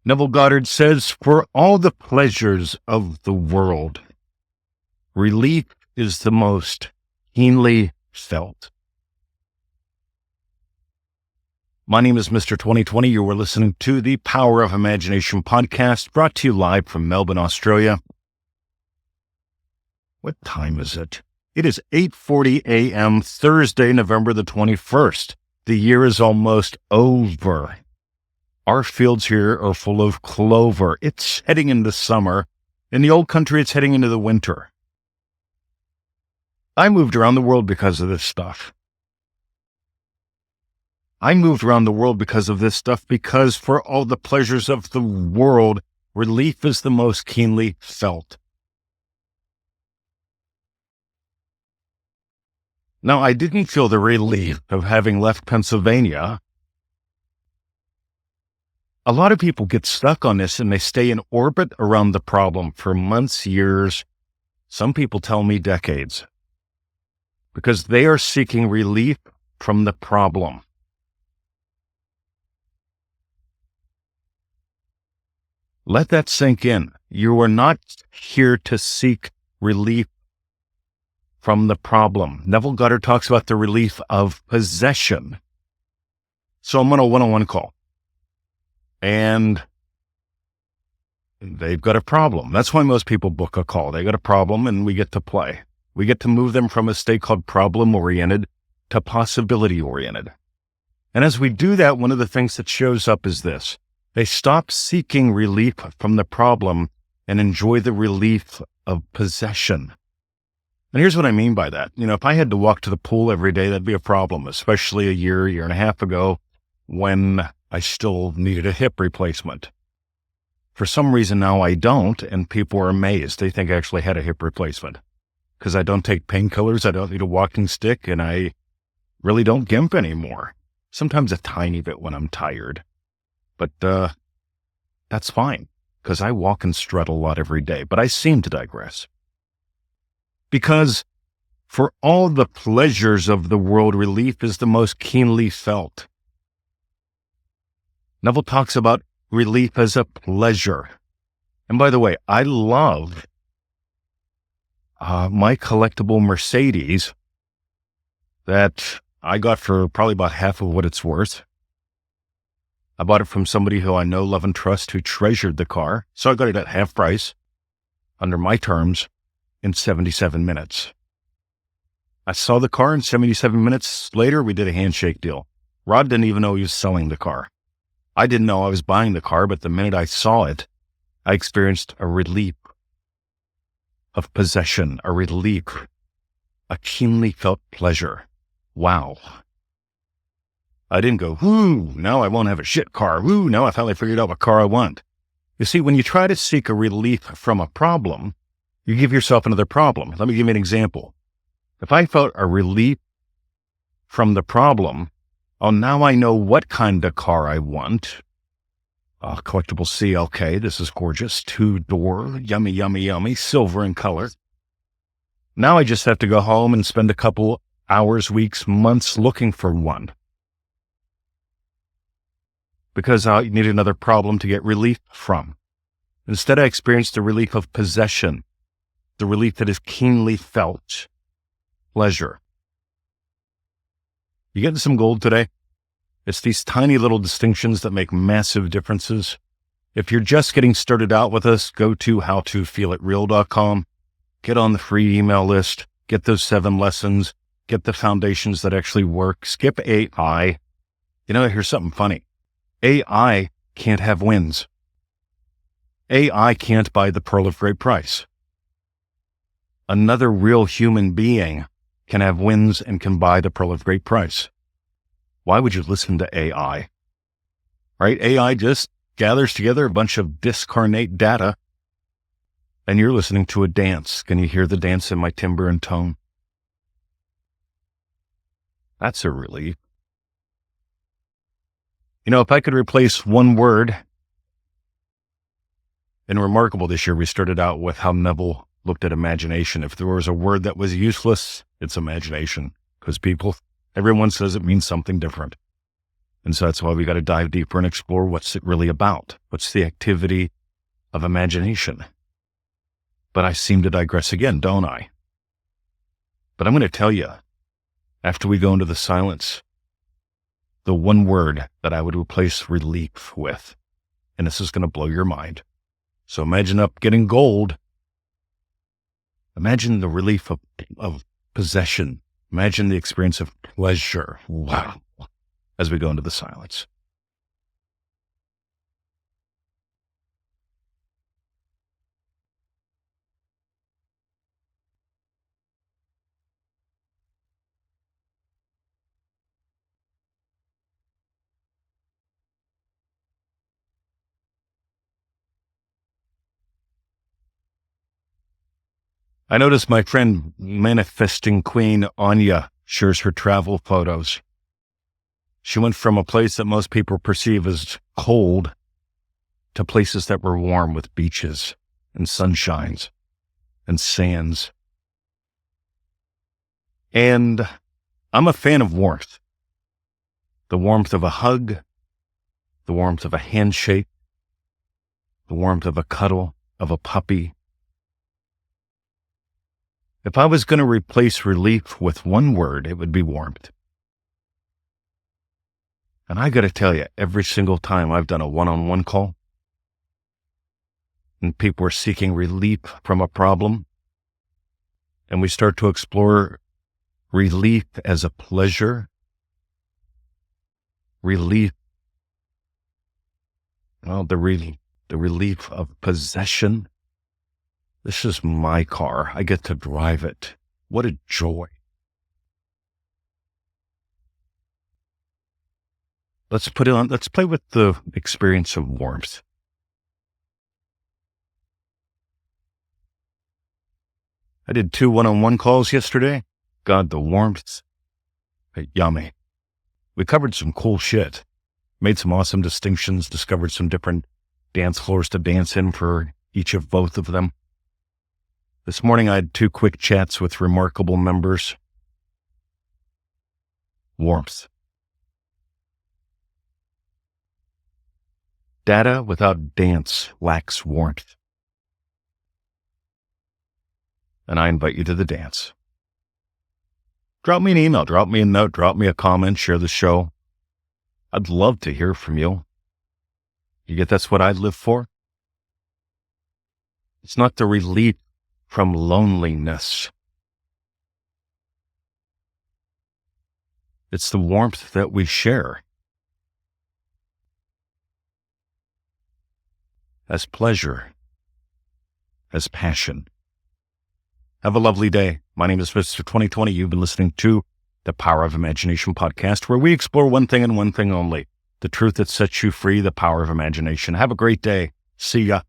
Neville Goddard says, "For all the pleasures of the world, relief is the most keenly felt." My name is Mr. 2020. You are listening to the Power of Imagination podcast, brought to you live from Melbourne, Australia. What time is it? It is 8:40 a.m., Thursday, November the 21st. The year is almost over. Our fields here are full of clover. It's heading into summer. In the old country, it's heading into the winter. I moved around the world because of this stuff. Because for all the pleasures of the world, relief is the most keenly felt. Now, I didn't feel the relief of having left Pennsylvania. A lot of people get stuck on this and they stay in orbit around the problem for months, years, some people tell me decades, because they are seeking relief from the problem. Let that sink in. You are not here to seek relief from the problem. Neville Goddard talks about the relief of possession. So I'm on a one-on-one call, and they've got a problem. That's why most people book a call. They got a problem, and we get to play. We get to move them from a state called problem-oriented to possibility-oriented. And as we do that, one of the things that shows up is this. They stop seeking relief from the problem and enjoy the relief of possession. And here's what I mean by that. If I had to walk to the pool every day, that'd be a problem, especially a year and a half ago when I still needed a hip replacement. For some reason now I don't, and people are amazed. They think I actually had a hip replacement because I don't take painkillers, I don't need a walking stick, and I really don't gimp anymore. Sometimes a tiny bit when I'm tired. But that's fine because I walk and strut a lot every day. But I seem to digress. Because for all the pleasures of the world, relief is the most keenly felt. Neville talks about relief as a pleasure. And by the way, I love my collectible Mercedes that I got for probably about half of what it's worth. I bought it from somebody who I know, love, and trust, who treasured the car. So I got it at half price, under my terms, in 77 minutes. I saw the car, and 77 minutes later, we did a handshake deal. Rod didn't even know he was selling the car. I didn't know I was buying the car, but the minute I saw it, I experienced a relief of possession, a relief, a keenly felt pleasure. Wow. I didn't go, "Whoo, now I won't have a shit car. Whoo, now I finally figured out what car I want." You see, when you try to seek a relief from a problem, you give yourself another problem. Let me give you an example. If I felt a relief from the problem, now I know what kind of car I want. Collectible CLK. This is gorgeous. 2-door, yummy, yummy, yummy, silver in color. Now I just have to go home and spend a couple hours, weeks, months looking for one, because I need another problem to get relief from. Instead, I experienced the relief of possession, the relief that is keenly felt, pleasure. You getting some gold today? It's these tiny little distinctions that make massive differences. If you're just getting started out with us, go to howtofeelitreal.com, get on the free email list, get those 7 lessons, get the foundations that actually work, skip AI. Here's something funny. AI can't have wins. AI can't buy the pearl of great price. Another real human being can have wins and can buy the pearl of great price. Why would you listen to AI? Right? AI just gathers together a bunch of discarnate data, and you're listening to a dance. Can you hear the dance in my timbre and tone? That's a relief. If I could replace one word, in Remarkable this year, we started out with how Neville looked at imagination. If there was a word that was useless, it's imagination, because everyone says it means something different. And so that's why we got to dive deeper and explore what's it really about. What's the activity of imagination? But I seem to digress again, don't I? But I'm going to tell you, after we go into the silence, the one word that I would replace relief with, and this is going to blow your mind. So imagine up getting gold. Imagine the relief of possession. Imagine the experience of pleasure. Wow. As we go into the silence. I noticed my friend Manifesting Queen Anya shares her travel photos. She went from a place that most people perceive as cold to places that were warm with beaches and sunshines and sands. And I'm a fan of warmth. The warmth of a hug, the warmth of a handshake, the warmth of a cuddle, of a puppy. If I was going to replace relief with one word, it would be warmth. And I got to tell you, every single time I've done a one-on-one call and people are seeking relief from a problem, and we start to explore relief as a pleasure, relief, well, the relief of possession. This is my car. I get to drive it. What a joy. Let's play with the experience of warmth. I did 2 one-on-one calls yesterday. God, the warmth. Yummy. We covered some cool shit. Made some awesome distinctions, discovered some different dance floors to dance in for each of both of them. This morning I had 2 quick chats with remarkable members. Warmth. Data without dance lacks warmth. And I invite you to the dance. Drop me an email, drop me a note, drop me a comment, share the show. I'd love to hear from you. You get that's what I live for? It's not the relief from loneliness. It's the warmth that we share. As pleasure, as passion. Have a lovely day. My name is Mr. 2020. You've been listening to the Power of Imagination podcast, where we explore one thing and one thing only, the truth that sets you free, the power of imagination. Have a great day. See ya.